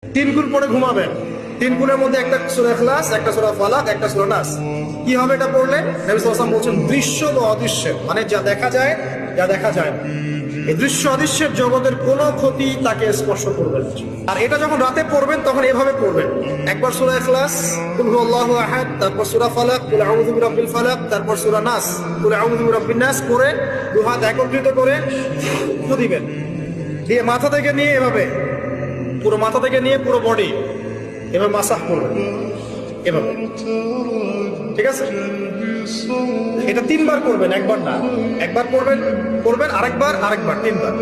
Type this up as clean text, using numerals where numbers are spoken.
তিন গুণ পরে ঘুমাবেন। তিন গুণের মধ্যে একটা সূরা ইখলাস, একটা সূরা ফালাক, একটা সূরা নাস। কি হবে এটা পড়লে? নবী সাল্লাল্লাহু আলাইহি ওয়াসাল্লাম বলছেন দৃশ্য বা অদৃশ্য, মানে যা দেখা যায় যা দেখা যায় না, এই দৃশ্য অদৃশ্যের জগতের কোনো ক্ষতি তাকে স্পর্শ করবে না। আর এটা যখন রাতে পড়বেন তখন এভাবে পড়বেন, একবার সূরা ইখলাস কুল হুয়াল্লাহু আহাদ, তারপর সূরা ফালাক কুল আউযু বিরাব্বিল ফালাক, তারপর সূরা নাস কুল আউযু বিরাব্বিন নাস করে দুই হাত একত্রিত করে ফু দিবেন, দিয়ে মাথা থেকে নিয়ে এভাবে পুরো মাথা থেকে নিয়ে পুরো বডি এভাবে মাসাজ করবেন, এভাবে। ঠিক আছে? এটা 3 বার করবেন, একবার না। একবার করবেন, আরেকবার, তিনবার।